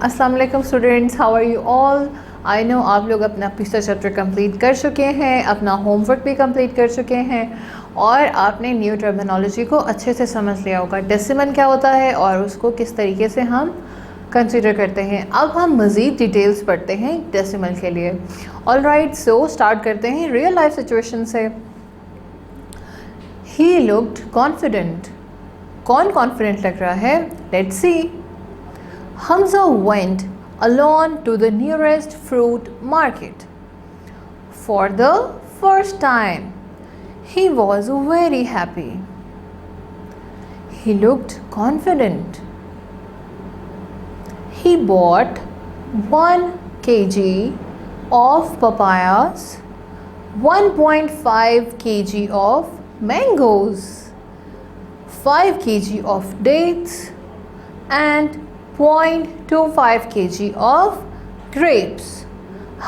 अस्सलाम वालेकुम students, how are you all. I know आप लोग अपना पिछला चैप्टर कंप्लीट कर चुके हैं, अपना होमवर्क भी कंप्लीट कर चुके हैं और आपने न्यू टर्मिनोलॉजी को अच्छे से समझ लिया होगा। डेसिमल क्या होता है और उसको किस तरीके से हम कंसिडर करते हैं। अब हम मज़ीद डिटेल्स पढ़ते हैं डेसिमल के लिए। ऑलराइट, सो स्टार्ट करते हैं रियल लाइफ सिचुएशन से। He looked confident. कौन कॉन्फिडेंट लग रहा है? Let's see. Hamza went alone to the nearest fruit market. For the first time, he was very happy. He looked confident. He bought 1 kg of papayas, 1.5 kg of mangoes, 5 kg of dates, and 0.25 kg of grapes.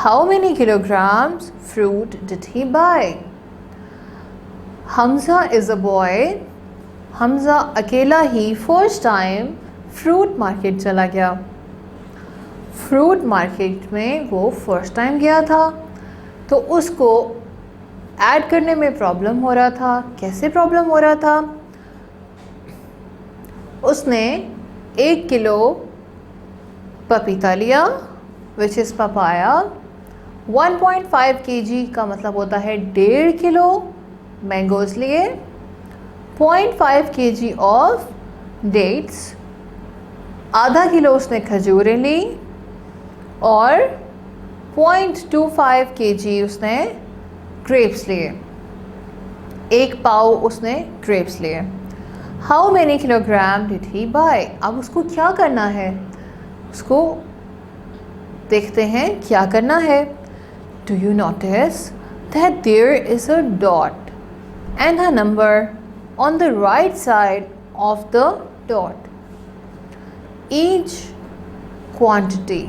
How many kilograms fruit did he buy? Hamza is a boy. Hamza अकेला ही first time fruit market चला गया। Fruit market में वो first time गया था तो उसको add करने में प्रॉब्लम हो रहा था। कैसे प्रॉब्लम हो रहा था? उसने 1 किलो पपीता लिया, विच इज़ पपाया। 1.5 kg का मतलब होता है 1.5 किलो मैंगोज लिए, 0.5 kg ऑफ डेट्स, आधा किलो उसने खजूरें ली और 0.25 kg उसने ग्रेप्स लिए, 1 पाव उसने ग्रेप्स लिए। How many kilogram did he buy? अब उसको क्या करना है, उसको देखते हैं क्या करना है। Do you notice that there is a dot and a number on the right side of the dot? Each quantity,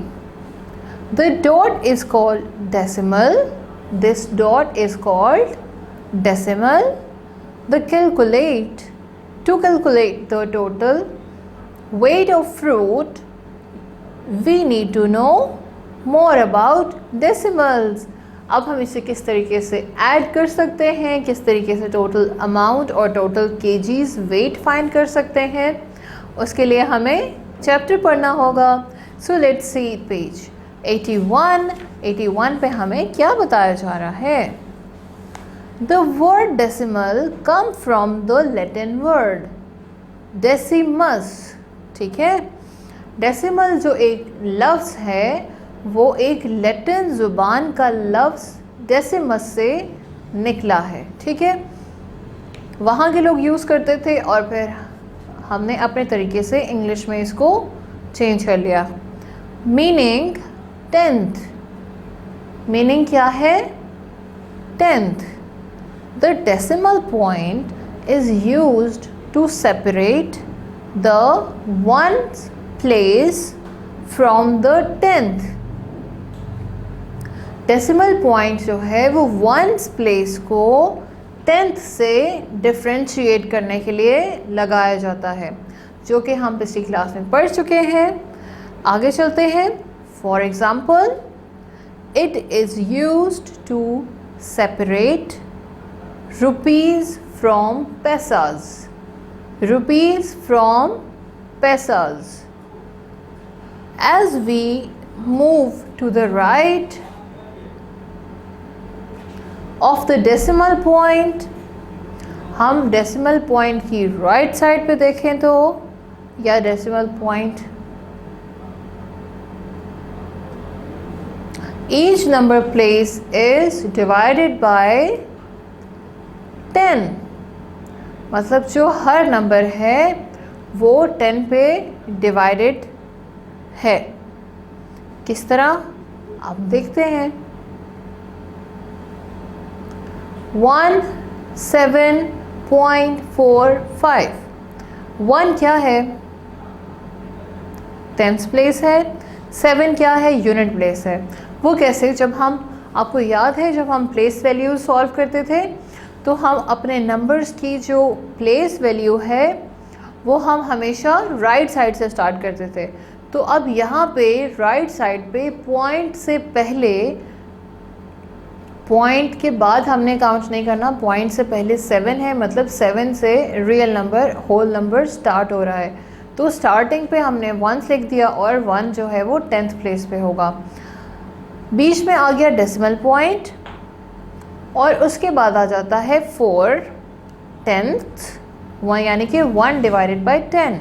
the dot is called decimal, this dot is called decimal. To calculate the total weight of fruit, we need to know more about decimals. अब हम इसे किस तरीके से add कर सकते हैं, किस तरीके से टोटल अमाउंट और टोटल केजीज वेट फाइंड कर सकते हैं, उसके लिए हमें चैप्टर पढ़ना होगा। सो लेट्स सी पेज 81 पे हमें क्या बताया जा रहा है। The word decimal come from the Latin word decimus, ठीक है। डेसिमल जो एक लफ्ज़ है वो एक लैटिन ज़ुबान का लफ्ज़ डेसिमस से निकला है, ठीक है। वहाँ के लोग यूज़ करते थे और फिर हमने अपने तरीके से इंग्लिश में इसको चेंज कर लिया। मीनिंग 10th, मीनिंग क्या है? 10th। The decimal point is used to separate the ones place from the 10th. Decimal point जो है वो ones place को 10th से differentiate करने के लिए लगाया जाता है, जो कि हम पिछली क्लास में पढ़ चुके हैं। आगे चलते हैं। For example, it is used to separate rupees from paisas. Rupees from paisas. As we move to the right of the decimal point, हम decimal point की right side पे देखें तो, या decimal point, each number place is divided by 10, मतलब जो हर number है वो 10 पे डिवाइडेड है। किस तरह? अब देखते हैं। 17.45। 1 क्या है? 10th प्लेस है। 7 क्या है? यूनिट प्लेस है। वो कैसे? जब हम, आपको याद है जब हम प्लेस वैल्यू सॉल्व करते थे तो हम अपने नंबर्स की जो प्लेस वैल्यू है वो हम हमेशा राइट साइड से स्टार्ट करते थे। तो अब यहाँ पे राइट साइड पे पॉइंट से पहले, पॉइंट के बाद हमने काउंट नहीं करना, पॉइंट से पहले 7 है, मतलब 7 से real number, whole number start हो रहा है। तो स्टार्टिंग पे हमने 1 लिख दिया और 1 जो है वो 10th प्लेस पे होगा। बीच में आ गया डेसिमल पॉइंट और उसके बाद आ जाता है 4 10th, यानी कि 1 डिवाइडेड बाई 10,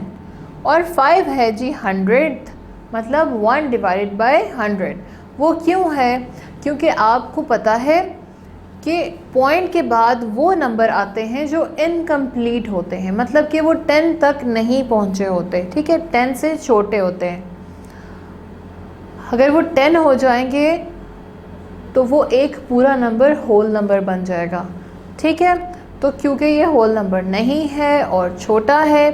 और 5 है जी 100th, मतलब 1 डिवाइडेड बाई 100। वो क्यों है? क्योंकि आपको पता है कि पॉइंट के बाद वो नंबर आते हैं जो इनकम्प्लीट होते हैं, मतलब कि वो 10 तक नहीं पहुंचे होते, ठीक है, 10 से छोटे होते हैं। अगर वो 10 हो जाएंगे तो वो एक पूरा नंबर होल नंबर बन जाएगा, ठीक है। तो क्योंकि ये होल नंबर नहीं है और छोटा है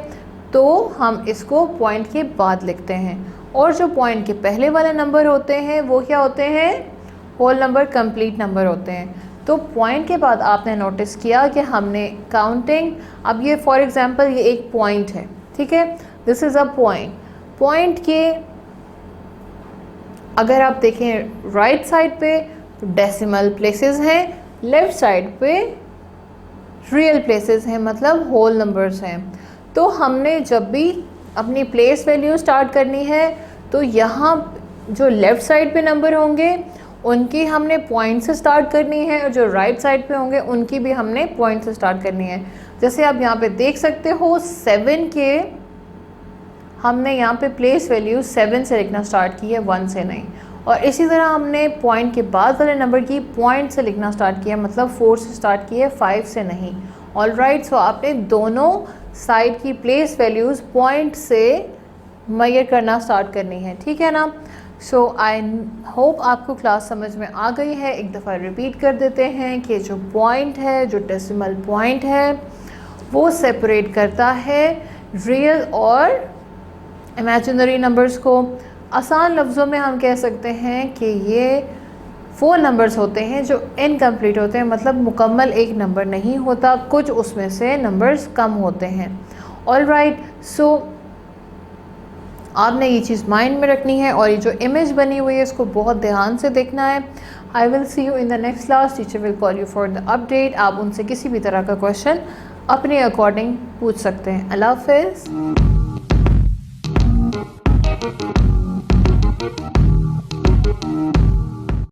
तो हम इसको पॉइंट के बाद लिखते हैं, और जो पॉइंट के पहले वाले नंबर होते हैं वो क्या होते हैं? होल नंबर, कंप्लीट नंबर होते हैं। तो पॉइंट के बाद आपने नोटिस किया कि हमने काउंटिंग, अब ये फॉर एग्जांपल ये एक पॉइंट है, ठीक है, this is a point. Point के अगर आप देखें राइट साइड पे तो डेसिमल प्लेसेस हैं, लेफ़्ट साइड पे रियल प्लेसेस हैं, मतलब होल नंबर्स हैं। तो हमने जब भी अपनी प्लेस वैल्यू स्टार्ट करनी है तो यहाँ जो लेफ़्ट साइड पे नंबर होंगे उनकी हमने पॉइंट से स्टार्ट करनी है, और जो राइट साइड पे होंगे उनकी भी हमने पॉइंट से स्टार्ट करनी है। जैसे आप यहाँ पे देख सकते हो 7 के हमने यहाँ पे प्लेस वैल्यू 7 से लिखना स्टार्ट की है, 1 से नहीं। और इसी तरह हमने पॉइंट के बाद वाले नंबर की पॉइंट से लिखना स्टार्ट किया, मतलब 4 से स्टार्ट किया, 5 से नहीं। ऑल राइट, सो आपने दोनों साइड की प्लेस वैल्यूज़ पॉइंट से मेजर करना स्टार्ट करनी है, ठीक है ना। सो आई होप आपको क्लास समझ में आ गई है। एक दफ़ा रिपीट कर देते हैं कि जो पॉइंट है, जो डेसिमल पॉइंट है, वो सेपरेट करता है रियल और इमेजिनरी नंबर्स को। आसान लफ्ज़ों में हम कह सकते हैं कि ये 4 नंबर्स होते हैं जो इनकम्प्लीट होते हैं, मतलब मुकम्मल एक नंबर नहीं होता, कुछ उसमें से नंबर्स कम होते हैं। ऑल राइट, सो आपने ये चीज़ माइंड में रखनी है, और ये जो इमेज बनी हुई है इसको बहुत ध्यान से देखना है। I will see you in the next class. Teacher will call you for the update. आप उनसे किसी भी तरह का क्वेश्चन अपने अकॉर्डिंग पूछ सकते हैं। अल्लाह हाफ़िज़।